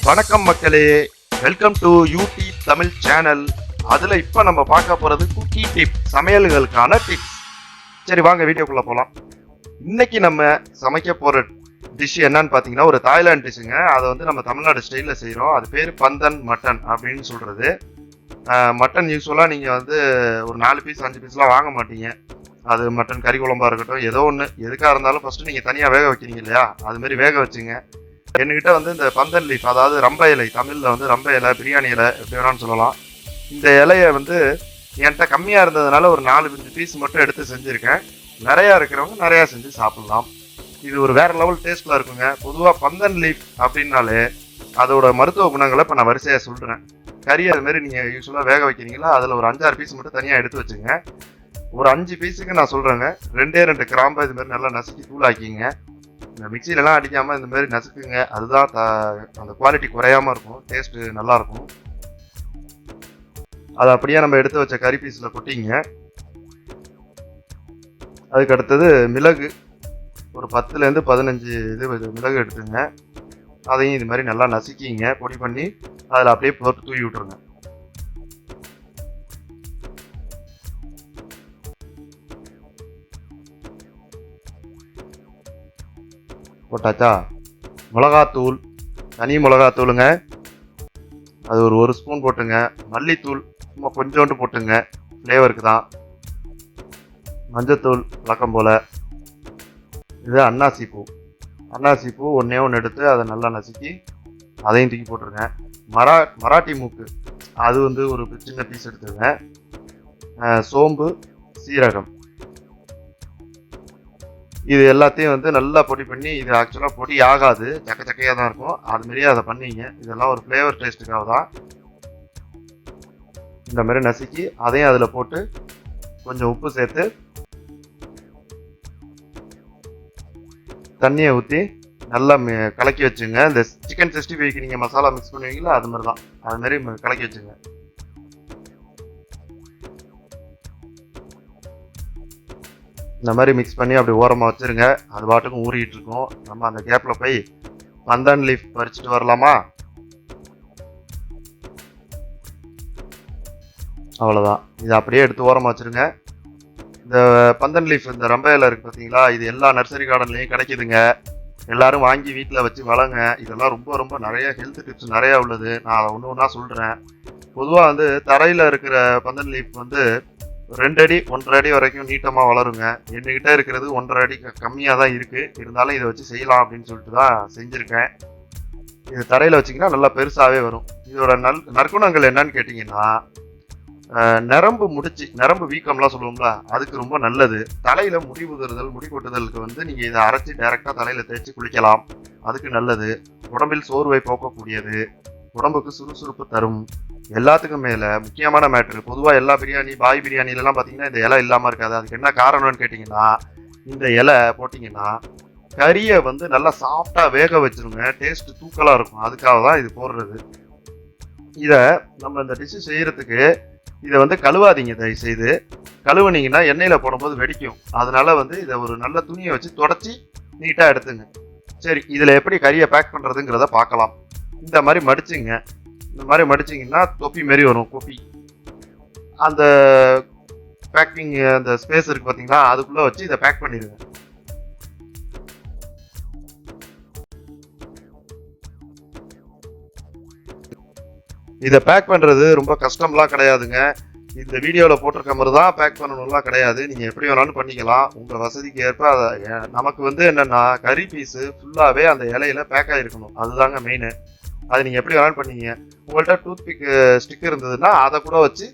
வணக்கம் மக்களே, welcome to யூடி Tamil channel. அதில் இப்போ நம்ம பார்க்க போகிறது குக்கி டிப், சமையல்களுக்கான டிப்ஸ். சரி வாங்க வீடியோக்குள்ளே போகலாம். இன்னைக்கு நம்ம சமைக்க போகிற டிஷ் என்னன்னு பார்த்தீங்கன்னா ஒரு தாய்லாந்து டிஷ்ஷுங்க. அதை வந்து நம்ம தமிழ்நாடு ஸ்டைலில் செய்கிறோம். அது பேர் பந்தன் மட்டன் அப்படின்னு சொல்கிறது. மட்டன் யூஸ்வலாக நீங்கள் வந்து ஒரு 4 பீஸ் 5 பீஸ்லாம் வாங்க மாட்டீங்க. அது மட்டன் கறி குழம்பா இருக்கட்டும், ஏதோ ஒன்று எதுக்காக இருந்தாலும் ஃபஸ்ட்டு நீங்கள் தனியாக வேக வைக்கிறீங்க இல்லையா, அதுமாரி வேக வச்சுங்க. என்கிட்ட வந்து இந்த பந்தன் லீஃப், அதாவது ரம்ப இலை, தமிழில் வந்து ரம்ப இலை, பிரியாணி இலை எப்படி வேணாலும் சொல்லலாம். இந்த இலையை வந்து என்கிட்ட கம்மியாக இருந்ததுனால ஒரு 4-5 பீஸ் மட்டும் எடுத்து செஞ்சுருக்கேன். நிறையா இருக்கிறவங்க நிறையா செஞ்சு சாப்பிட்லாம். இது ஒரு வேறு லெவல் டேஸ்ட்டில் இருக்குங்க. பொதுவாக பந்தன் லீஃப் அப்படின்னாலே அதோட மருத்துவ குணங்களை இப்போ நான் வரிசையாக சொல்கிறேன். கறி அதுமாரி நீங்கள் யூஸ்வலாக வேக வைக்கிறீங்களா, அதில் ஒரு 5-6 பீஸ் மட்டும் தனியாக எடுத்து வச்சுங்க. ஒரு 5 பீஸுக்கு நான் சொல்கிறேங்க, 2 கிராம்பு இதுமாரி நல்லா நசுக்கி தூளாக்கிங்க. இந்த மிக்சிலெலாம் அடிக்காமல் இந்த மாதிரி நசுக்குங்க. அதுதான் அந்த குவாலிட்டி குறையாமல் இருக்கும், டேஸ்ட்டு நல்லாயிருக்கும். அதை அப்படியே நம்ம எடுத்து வச்ச கறி பீஸில் கொட்டிங்க. அதுக்கு அடுத்தது மிளகு, ஒரு 10-15 மிளகு எடுத்துங்க. அதையும் இது மாதிரி நல்லா நசுக்கிங்க, பொடி பண்ணி அதில் அப்படியே போட்டு தூவி விட்டுருங்க. போட்டாச்சா? மிளகாத்தூள், தனி மிளகாத்தூளுங்க, அது ஒரு ஸ்பூன் போட்டுங்க. மல்லித்தூள் சும்மா கொஞ்சோண்டு போட்டுங்க, ஃப்ளேவருக்கு தான். மஞ்சத்தூள் வழக்கம் போல். இது அன்னாசி பூ ஒன்றே எடுத்து அதை நல்லா நசுக்கி அதையும் தூக்கி போட்டுருங்க. மராட்டி மூக்கு, அது வந்து ஒரு சின்ன பீஸ் எடுத்துருங்க. சோம்பு, சீரகம், இது எல்லாத்தையும் வந்து நல்லா பொடி பண்ணி, இது ஆக்சுவலாக பொடி ஆகாது, சக்கையாக தான் இருக்கும். அதுமாரியே அதை பண்ணிங்க. இதெல்லாம் ஒரு ஃப்ளேவர் டேஸ்ட்டுக்காக தான். இந்த மாதிரி நசுக்கி அதையும் அதில் போட்டு கொஞ்சம் உப்பு சேர்த்து தண்ணியை ஊற்றி நல்லா கலக்கி வச்சுங்க. இந்த சிக்கன் 65க்கு நீங்கள் மசாலா மிக்ஸ் பண்ணுவீங்களா, அது மாதிரி தான், அதுமாரி கலக்கி வச்சுங்க. இந்த மாதிரி மிக்ஸ் பண்ணி அப்படி ஓரமாக வச்சுருங்க. அது பாட்டுக்கும் ஊறிக்கிட்டு இருக்கும். நம்ம அந்த கேப்பில் போய் பந்தன் லீஃப் பறிச்சுட்டு வரலாமா? அவ்வளோதான். இதை அப்படியே எடுத்து ஓரமாக வச்சுருங்க. இந்த பந்தன் லீஃப், இந்த ரம்ப இலை இருக்குது பார்த்தீங்களா, இது எல்லா நர்சரி கார்டன்லேயும் கிடைக்குதுங்க. எல்லோரும் வாங்கி வீட்டில் வச்சு வளங்க. இதெல்லாம் ரொம்ப ரொம்ப நிறைய ஹெல்த் டிப்ஸ் நிறையா உள்ளது. நான் அதை ஒன்று ஒன்றா சொல்கிறேன். பொதுவாக வந்து தரையில் இருக்கிற பந்தன் லீஃப் வந்து 2 அடி 1.5 அடி வரைக்கும் நீட்டமாக வளருங்க. என்கிட்ட இருக்கிறது 1.5 அடி கம்மியாக தான் இருக்குது. இருந்தாலும் இதை வச்சு செய்யலாம் அப்படின்னு சொல்லிட்டு தான் செஞ்சுருக்கேன். இது தரையில் வச்சிங்கன்னா நல்லா பெருசாகவே வரும். இதோட நற்குணங்கள் என்னன்னு கேட்டிங்கன்னா, நரம்பு வீக்கம்லாம் சொல்லுவோம்ல, அதுக்கு ரொம்ப நல்லது. தலையில் முடி உதிர்தல், முடி கொட்டுதலுக்கு வந்து நீங்கள் இதை அரைச்சி டைரெக்டாக தலையில் தேய்ச்சி குளிக்கலாம், அதுக்கு நல்லது. உடம்பில் சோர்வை போக்கக்கூடியது, உடம்புக்கு சுறுசுறுப்பு தரும். எல்லாத்துக்கும் மேலே முக்கியமான மேட்ரு, பொதுவாக எல்லா பிரியாணி, பாய் பிரியாணிலலாம் பார்த்தீங்கன்னா இந்த இலை இல்லாமல் இருக்காது. அதுக்கு என்ன காரணம்னு கேட்டிங்கன்னா, இந்த இலை போட்டிங்கன்னா கறியை வந்து நல்லா சாஃப்டாக வேக வச்சுருங்க, டேஸ்ட்டு தூக்கலாக இருக்கும். அதுக்காக தான் இது போடுறது. இதை நம்ம இந்த டிஷ்ஷு செய்கிறதுக்கு இதை வந்து கழுவாதீங்க தயவுசெய்து. கழுவுனீங்கன்னா எண்ணெயில் போடும்போது வெடிக்கும். அதனால வந்து இதை ஒரு நல்ல துணியை வச்சு தொடச்சி நீட்டாக எடுத்துங்க. சரி, இதில் எப்படி கறியை பேக் பண்ணுறதுங்கிறத பார்க்கலாம். இந்த மாதிரி மடிச்சுங்க. இந்த மாதிரி மடிச்சிங்கன்னா தொப்பி மாரி வரும், கொப்பி. அந்த பேக்கிங் அந்த ஸ்பேஸ் இருக்குது பார்த்தீங்களா, அதுக்குள்ளே வச்சு இதை பேக் பண்ணிடுங்க. இதை பேக் பண்ணுறது ரொம்ப கஷ்டம்லாம் கிடையாதுங்க. இந்த வீடியோவில் போட்டிருக்க மாதிரி தான் பேக் பண்ணணும்லாம் கிடையாது. நீங்கள் எப்படி வேணாலும் பண்ணிக்கலாம், உங்கள் வசதிக்கு ஏற்ப. அதை நமக்கு வந்து என்னென்னா, கறி பீஸு ஃபுல்லாகவே அந்த இலையில பேக் ஆகிருக்கணும், அதுதாங்க மெயின். அது நீங்கள் எப்படி வேணாலும் பண்ணீங்க. உங்கள்கிட்ட டூத்பிக் ஸ்டிக் இருந்ததுன்னா அதை கூட வச்சு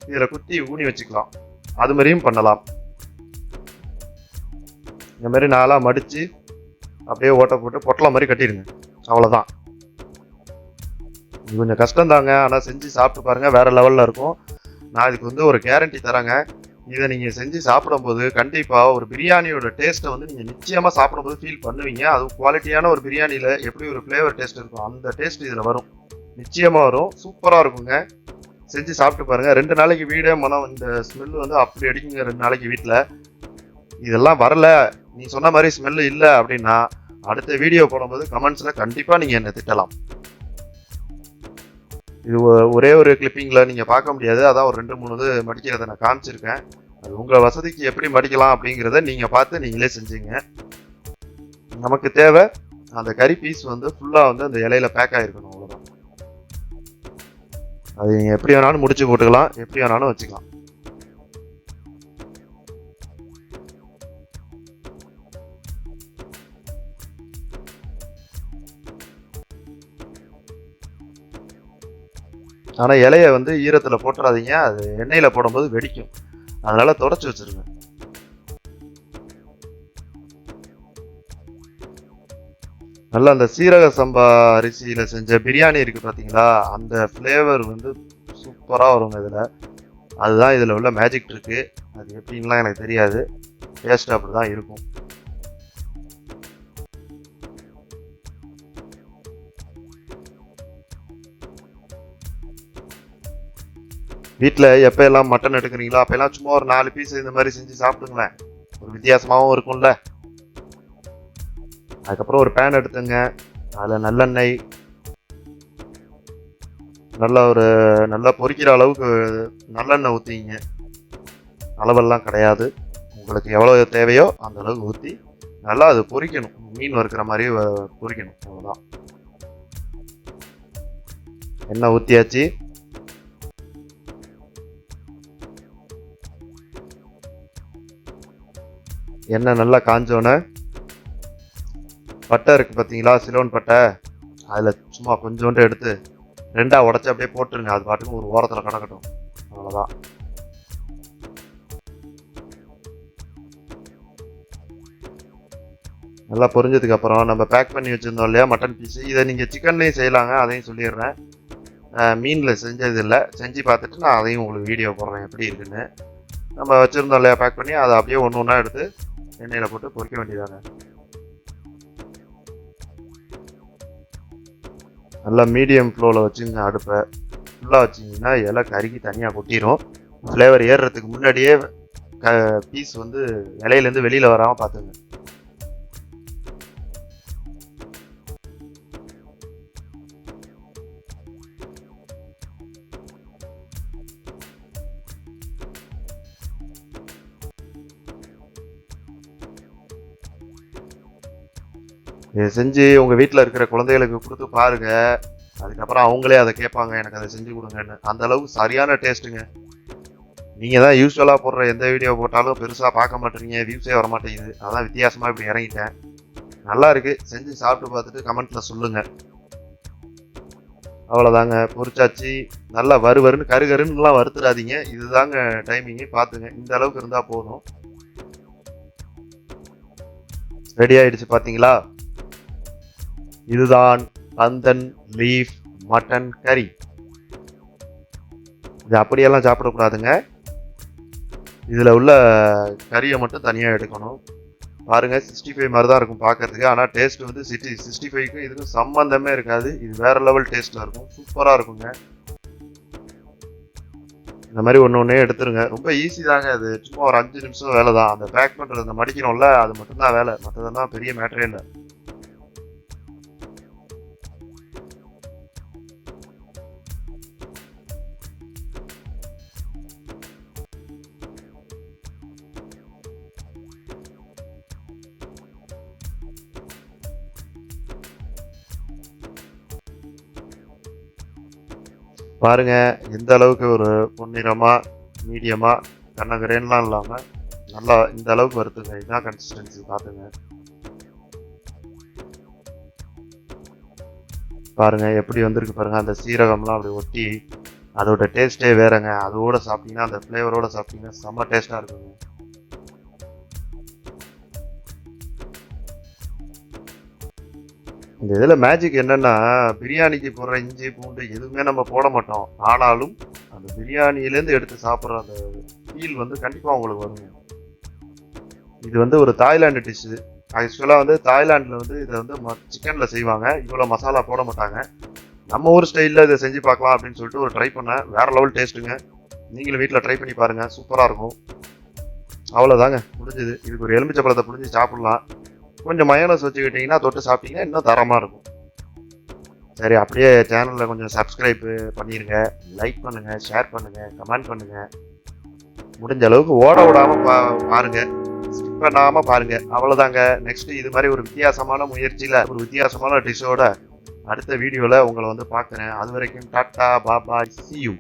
இதில் குத்தி ஊனி வச்சுக்கலாம், அது மாதிரியும் பண்ணலாம். இந்த மாதிரி நாளாக மடித்து அப்படியே ஓட்டை போட்டு பொட்டலம் மாதிரி கட்டிடுங்க. அவ்வளோதான். இது கொஞ்சம் கஷ்டம்தாங்க, ஆனால் செஞ்சு சாப்பிட்டு பாருங்கள், வேறு லெவலில் இருக்கும். நான் இதுக்கு வந்து ஒரு கேரண்டி தரேங்க. இதை நீங்கள் செஞ்சு சாப்பிடும்போது கண்டிப்பாக ஒரு பிரியாணியோட டேஸ்ட்டை வந்து நீங்கள் நிச்சயமாக சாப்பிடும்போது ஃபீல் பண்ணுவீங்க. அதுவும் குவாலிட்டியான ஒரு பிரியாணியில் எப்படி ஒரு ஃப்ளேவர் டேஸ்ட் இருக்கும், அந்த டேஸ்ட் இதில் வரும், நிச்சயமாக வரும். சூப்பராக இருக்குங்க. செஞ்சு சாப்பிட்டு பாருங்கள். 2 நாளைக்கு வீடே மனம், இந்த ஸ்மெல்லு வந்து அப்படி அடிக்குங்க 2 நாளைக்கு வீட்டில். இதெல்லாம் வரல, நீ சொன்ன மாதிரி ஸ்மெல்லு இல்லை அப்படின்னா அடுத்த வீடியோ போடும்போது கமெண்ட்ஸில் கண்டிப்பாக நீங்கள் என்னை திட்டலாம். இது ஒரே ஒரு கிளிப்பிங்கில் நீங்கள் பார்க்க முடியாது, அதான் ஒரு 2-3 இது மடிக்கிறத நான் காமிச்சிருக்கேன். அது உங்கள் வசதிக்கு எப்படி மடிக்கலாம் அப்படிங்கிறத நீங்கள் பார்த்து நீங்களே செஞ்சுங்க. நமக்கு தேவை அந்த கறி பீஸ் வந்து ஃபுல்லாக வந்து அந்த இலையில பேக் ஆகிருக்கணும், அவ்வளோதான். அது நீங்கள் எப்படி வேணாலும் முடிச்சு போட்டுக்கலாம், எப்படி வேணாலும் வச்சுக்கலாம். ஆனால் இலையை வந்து ஈரத்தில் போட்டுறாதீங்க, அது எண்ணெயில் போடும்போது வெடிக்கும். அதனால தொடச்சி வச்சிருங்க. நல்லா அந்த சீரக சம்பா அரிசியில் செஞ்ச பிரியாணி இருக்குது பார்த்தீங்களா, அந்த ஃப்ளேவர் வந்து சூப்பராக வருங்க இதில். அதுதான் இதில் உள்ள மேஜிக் ட்ரிக்கு. அது எப்படின்லாம் எனக்கு தெரியாது, டேஸ்ட் அப்படி தான் இருக்கும். வீட்டில் எப்போ எல்லாம் மட்டன் எடுக்கிறீங்களோ அப்போல்லாம் சும்மா ஒரு 4 பீஸ் இந்த மாதிரி செஞ்சு சாப்பிடுங்களேன், ஒரு வித்தியாசமாகவும் இருக்கும்ல. அதுக்கப்புறம் ஒரு பேன் எடுத்துங்க, அதில் நல்லெண்ணெய் நல்லா பொரிக்கிற அளவுக்கு நல்லெண்ணெய் ஊற்றிங்க. அளவெல்லாம் கிடையாது, உங்களுக்கு எவ்வளோ தேவையோ அந்த அளவுக்கு ஊற்றி நல்லா அது பொரிக்கணும். மீன் வறுக்கிற மாதிரி பொரிக்கணும், அவ்வளோதான். எண்ணெய் ஊற்றியாச்சு. எண்ணெய் நல்லா காஞ்சோன்னே பட்டை இருக்குது பார்த்தீங்களா, சிலோன் பட்டை, அதில் சும்மா கொஞ்சோண்டு எடுத்து 2ஆ உடச்சி அப்படியே போட்டுருங்க. அது பாட்டுக்கு ஒரு ஓரத்தில் கிடக்கட்டும், அவ்வளோதான். நல்லா பொரிஞ்சதுக்கு அப்புறம் நம்ம பேக் பண்ணி வச்சுருந்தோம் இல்லையா மட்டன் பீஸு, இதை நீங்கள் சிக்கன்லேயும் செய்யலாங்க, அதையும் சொல்லிடுறேன். மீனில் செஞ்சது இல்லை, செஞ்சு பார்த்துட்டு நான் அதையும் உங்களுக்கு வீடியோ போடுறேன் எப்படி இருக்குன்னு. நம்ம வச்சுருந்தோம் இல்லையா பேக் பண்ணி, அதை அப்படியே ஒன்று ஒன்றா எடுத்து எண்ணெயில் போட்டு பொரிக்க வேண்டியதாங்க. நல்லா மீடியம் ஃப்ளோவில் வச்சுங்க, அடுப்பை ஃபுல்லாக வச்சிங்கன்னா இலை கருகி தனியாக கொட்டிடும். ஃப்ளேவர் ஏறுறதுக்கு முன்னாடியே பீஸ் வந்து இலையிலேருந்து வெளியில் வராமல் பார்த்துங்க. இதை செஞ்சு உங்கள் வீட்டில் இருக்கிற குழந்தைகளுக்கு கொடுத்து பாருங்கள். அதுக்கப்புறம் அவங்களே அதை கேட்பாங்க, எனக்கு அதை செஞ்சு கொடுங்கன்னு. அந்த அளவுக்கு சரியான டேஸ்ட்டுங்க. நீங்கள் தான் யூஸ்வலாக போடுற எந்த வீடியோ போட்டாலும் பெருசாக பார்க்க மாட்டேறீங்க, வியூஸே வர மாட்டேங்குது. அதான் வித்தியாசமாக இப்படி இறங்கிட்டேன். நல்லா இருக்குது, செஞ்சு சாப்பிட்டு பார்த்துட்டு கமெண்ட்டில் சொல்லுங்கள். அவ்வளோதாங்க, பொரிச்சாச்சு. நல்லா வறுன்னு கருன்னுலாம் வறுத்துடாதீங்க, இதுதாங்க டைமிங்கு, பார்த்துங்க. இந்த அளவுக்கு இருந்தால் போதும். ரெடி ஆகிடுச்சு பார்த்தீங்களா. இதுதான் பந்தன் லீஃப் மட்டன் கறி. இது அப்படியெல்லாம் சாப்பிடக்கூடாதுங்க, இதில் உள்ள கறியை மட்டும் தனியாக எடுக்கணும். பாருங்கள், 65 மாதிரி தான் இருக்கும் பார்க்கறதுக்கு, ஆனால் டேஸ்ட் வந்து 65க்கும் இதுக்கும் சம்மந்தமே இருக்காது. இது வேறு லெவல் டேஸ்ட்டில் இருக்கும், சூப்பராக இருக்குங்க. இந்த மாதிரி ஒன்று ஒன்றே எடுத்துருங்க. ரொம்ப ஈஸி தாங்க, அது சும்மா ஒரு 5 நிமிஷம் வேலை தான். அந்த பேக் பண்ணுறது, அந்த மடிக்கணும்ல, அது மட்டும்தான் வேலை, மற்றதெல்லாம் பெரிய மேட்டரே இல்லை. பாருங்க, எந்த அளவுக்கு ஒரு பொன்னிறமாக மீடியமாக கண்ணகரேன்லாம் இல்லாமல் நல்லா இந்த அளவுக்கு வருத்துங்க. இதுதான் கன்சிஸ்டன்சி, பார்த்துங்க. பாருங்க எப்படி வந்திருக்கு பாருங்க, அந்த சீரகம்லாம் அப்படி ஒட்டி அதோட டேஸ்ட்டே வேறங்க. அதோட சாப்பிட்டீங்கன்னா, அந்த ஃப்ளேவரோட சாப்பிட்டீங்கன்னா செம்ம டேஸ்ட்டாக இருக்குங்க. இந்த இதில் மேஜிக் என்னன்னா, பிரியாணிக்கு போடுற இஞ்சி பூண்டு எதுவுமே நம்ம போட மாட்டோம். ஆனாலும் அந்த பிரியாணியிலேருந்து எடுத்து சாப்பிட்ற அந்த ஃபீல் வந்து கண்டிப்பாக உங்களுக்கு வருங்க. இது வந்து ஒரு தாய்லாந்து டிஷ்ஷு. ஆக்சுவலாக வந்து தாய்லாண்டில் வந்து இதை வந்து சிக்கனில் செய்வாங்க, இவ்வளோ மசாலா போட மாட்டாங்க. நம்ம ஊர் ஸ்டைலில் இதை செஞ்சு பார்க்கலாம் அப்படின்னு சொல்லிட்டு ஒரு ட்ரை பண்ணேன். வேறு லெவல் டேஸ்ட்டுங்க. நீங்களும் வீட்டில் ட்ரை பண்ணி பாருங்கள், சூப்பராக இருக்கும். அவ்வளோதாங்க, முடிஞ்சுது. இதுக்கு ஒரு எலுமிச்சை பழத்தை புழிஞ்சு சாப்பிட்லாம். கொஞ்சம் மயோனஸ் வச்சுக்கிட்டிங்கன்னா தொட்டு சாப்பிட்டீங்கன்னா இன்னும் தரமாக இருக்கும். சரி, அப்படியே சேனலில் கொஞ்சம் சப்ஸ்கிரைப் பண்ணிடுங்க, லைக் பண்ணுங்க, ஷேர் பண்ணுங்க, கமெண்ட் பண்ணுங்க. முடிஞ்ச அளவுக்கு ஓட விடாம பாருங்க, ஸ்கிப் பண்ணாம பாருங்க. அவ்வளவுதாங்க. நெக்ஸ்ட் இது மாதிரி ஒரு வித்தியாசமான முயற்சியில ஒரு வித்தியாசமான டிஷ்ஷோட அடுத்த வீடியோல உங்களை வந்து பார்க்குறேன். அது வரைக்கும் டாட்டா பாபா, see you.